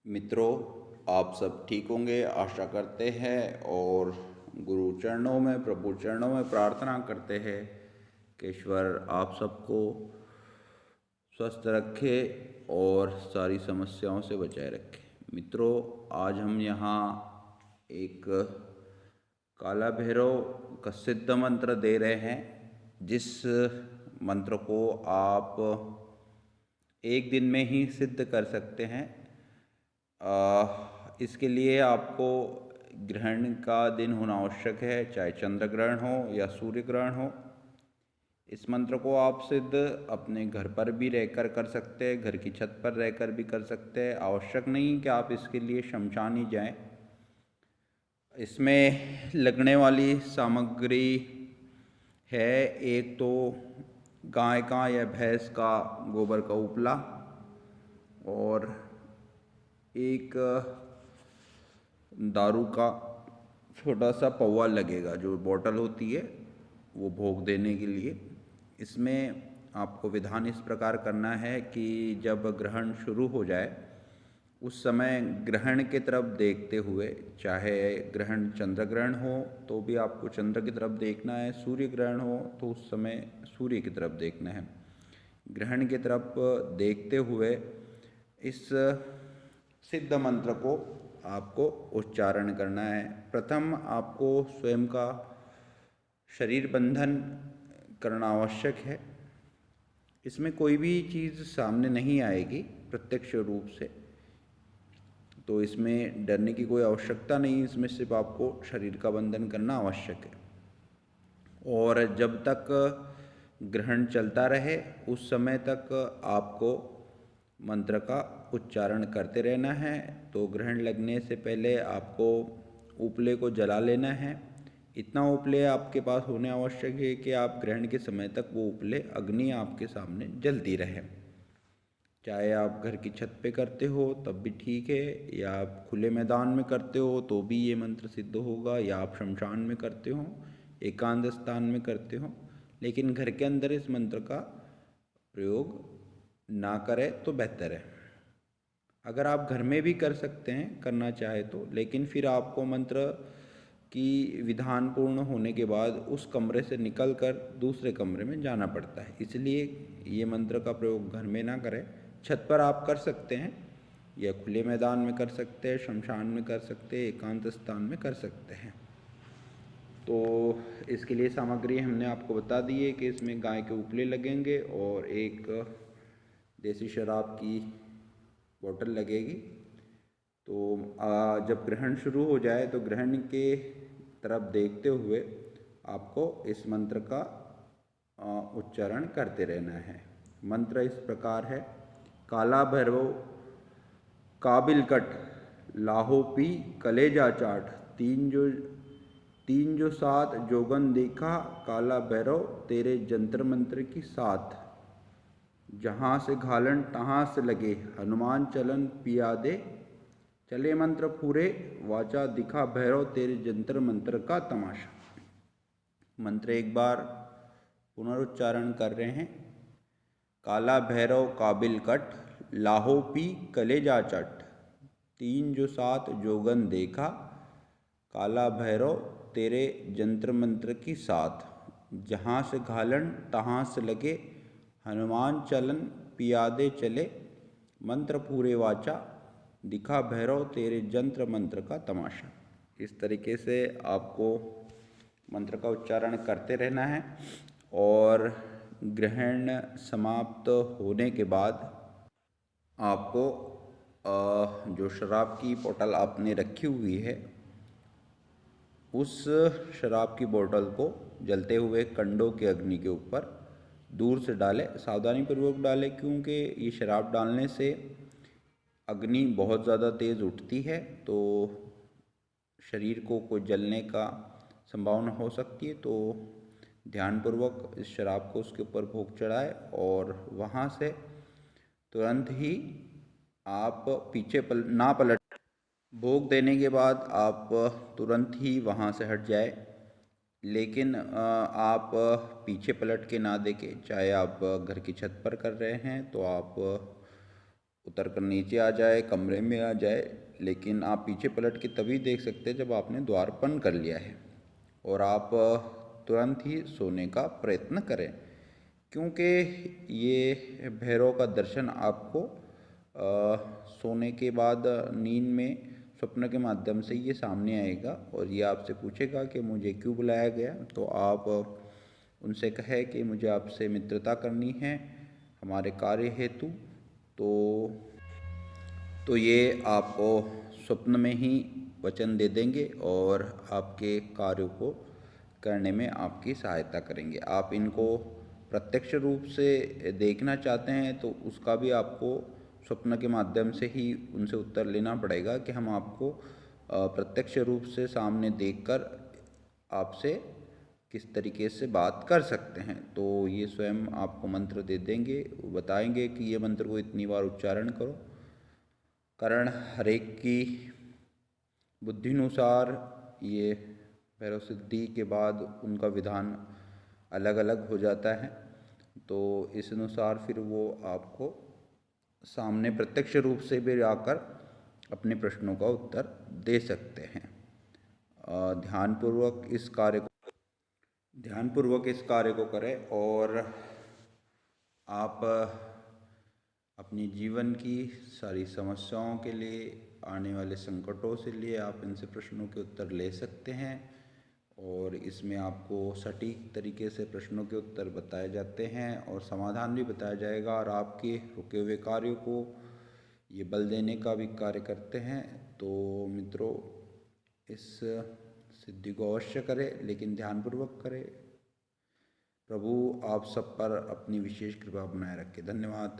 मित्रों, आप सब ठीक होंगे आशा करते हैं और गुरु चरणों में प्रभु चरणों में प्रार्थना करते हैं कि ईश्वर आप सबको स्वस्थ रखे और सारी समस्याओं से बचाए रखे। मित्रों, आज हम यहाँ एक काला भैरव का सिद्ध मंत्र दे रहे हैं, जिस मंत्र को आप एक दिन में ही सिद्ध कर सकते हैं। इसके लिए आपको ग्रहण का दिन होना आवश्यक है, चाहे चंद्र ग्रहण हो या सूर्य ग्रहण हो। इस मंत्र को आप सिद्ध अपने घर पर भी रहकर कर सकते हैं, घर की छत पर रहकर भी कर सकते हैं। आवश्यक नहीं कि आप इसके लिए शमशान ही जाएं। इसमें लगने वाली सामग्री है, एक तो गाय का या भैंस का गोबर का उपला, और एक दारू का छोटा सा पौवा लगेगा, जो बोतल होती है वो भोग देने के लिए। इसमें आपको विधान इस प्रकार करना है कि जब ग्रहण शुरू हो जाए उस समय ग्रहण की तरफ देखते हुए, चाहे ग्रहण चंद्र ग्रहण हो तो भी आपको चंद्र की तरफ देखना है, सूर्य ग्रहण हो तो उस समय सूर्य की तरफ देखना है। ग्रहण की तरफ देखते हुए इस सिद्ध मंत्र को आपको उच्चारण करना है। प्रथम आपको स्वयं का शरीर बंधन करना आवश्यक है। इसमें कोई भी चीज़ सामने नहीं आएगी प्रत्यक्ष रूप से, तो इसमें डरने की कोई आवश्यकता नहीं। इसमें सिर्फ आपको शरीर का बंधन करना आवश्यक है, और जब तक ग्रहण चलता रहे उस समय तक आपको मंत्र का उच्चारण करते रहना है। तो ग्रहण लगने से पहले आपको उपले को जला लेना है। इतना उपले आपके पास होने आवश्यक है कि आप ग्रहण के समय तक वो उपले अग्नि आपके सामने जलती रहे। चाहे आप घर की छत पे करते हो तब भी ठीक है, या आप खुले मैदान में करते हो तो भी ये मंत्र सिद्ध होगा, या आप शमशान में करते हो, एकांत स्थान में करते हो। लेकिन घर के अंदर इस मंत्र का प्रयोग ना करें तो बेहतर है। अगर आप घर में भी कर सकते हैं करना चाहे तो, लेकिन फिर आपको मंत्र की विधान पूर्ण होने के बाद उस कमरे से निकलकर दूसरे कमरे में जाना पड़ता है। इसलिए ये मंत्र का प्रयोग घर में ना करें। छत पर आप कर सकते हैं, या खुले मैदान में कर सकते हैं, शमशान में कर सकते हैं, एकांत स्थान में कर सकते हैं। तो इसके लिए सामग्री हमने आपको बता दी है कि इसमें गाय के उपले लगेंगे और एक देसी शराब की बोतल लगेगी। तो जब ग्रहण शुरू हो जाए तो ग्रहण के तरफ देखते हुए आपको इस मंत्र का उच्चारण करते रहना है। मंत्र इस प्रकार है: काला भैरव काबिल कट, लाहो पी कलेजा चाट, तीन जो सात जोगन देखा, काला भैरव तेरे जंतर मंत्र की साथ, जहाँ से घालन तहाँ से लगे, हनुमान चलन पिया दे, चले मंत्र पूरे वाचा दिखा, भैरव तेरे जंतर मंत्र का तमाशा। मंत्र एक बार पुनरुच्चारण कर रहे हैं: काला भैरव काबिल कट, लाहो पी कलेजा चट, तीन जो सात जोगन देखा, काला भैरव तेरे जंतर मंत्र की साथ, जहाँ से घालन तहाँ से लगे, हनुमान चलन पियादे चले, मंत्र पूरे वाचा दिखा, भैरव तेरे जंत्र मंत्र का तमाशा। इस तरीके से आपको मंत्र का उच्चारण करते रहना है, और ग्रहण समाप्त होने के बाद आपको जो शराब की बोतल आपने रखी हुई है उस शराब की बोतल को जलते हुए कंडों के अग्नि के ऊपर दूर से डालें। सावधानी पूर्वक डालें, क्योंकि ये शराब डालने से अग्नि बहुत ज़्यादा तेज़ उठती है, तो शरीर को कोई जलने का संभावना हो सकती है। तो ध्यानपूर्वक इस शराब को उसके ऊपर भोग चढ़ाए, और वहाँ से तुरंत ही आप पीछे ना पलट, भोग देने के बाद आप तुरंत ही वहाँ से हट जाए। लेकिन आप पीछे पलट के ना देखें। चाहे आप घर की छत पर कर रहे हैं तो आप उतर कर नीचे आ जाए, कमरे में आ जाए, लेकिन आप पीछे पलट के तभी देख सकते हैं जब आपने द्वार बंद कर लिया है। और आप तुरंत ही सोने का प्रयत्न करें, क्योंकि ये भैरव का दर्शन आपको सोने के बाद नींद में स्वप्न के माध्यम से ये सामने आएगा और ये आपसे पूछेगा कि मुझे क्यों बुलाया गया। तो आप उनसे कहे कि मुझे आपसे मित्रता करनी है हमारे कार्य हेतु। तो ये आपको स्वप्न में ही वचन दे देंगे और आपके कार्यों को करने में आपकी सहायता करेंगे। आप इनको प्रत्यक्ष रूप से देखना चाहते हैं तो उसका भी आपको स्वप्न के माध्यम से ही उनसे उत्तर लेना पड़ेगा कि हम आपको प्रत्यक्ष रूप से सामने देखकर आपसे किस तरीके से बात कर सकते हैं। तो ये स्वयं आपको मंत्र दे देंगे, वो बताएंगे कि ये मंत्र को इतनी बार उच्चारण करो। कारण हरेक की बुद्धिनुसार ये भैरव सिद्धि के बाद उनका विधान अलग अलग हो जाता है। तो इस अनुसार फिर वो आपको सामने प्रत्यक्ष रूप से भी आकर अपने प्रश्नों का उत्तर दे सकते हैं। ध्यानपूर्वक इस कार्य को करें और आप अपनी जीवन की सारी समस्याओं के लिए, आने वाले संकटों से लिए आप इनसे प्रश्नों के उत्तर ले सकते हैं। और इसमें आपको सटीक तरीके से प्रश्नों के उत्तर बताए जाते हैं और समाधान भी बताया जाएगा और आपके रुके हुए कार्यों को ये बल देने का भी कार्य करते हैं। तो मित्रों, इस सिद्धि को अवश्य करें, लेकिन ध्यानपूर्वक करें। प्रभु आप सब पर अपनी विशेष कृपा बनाए रखें। धन्यवाद।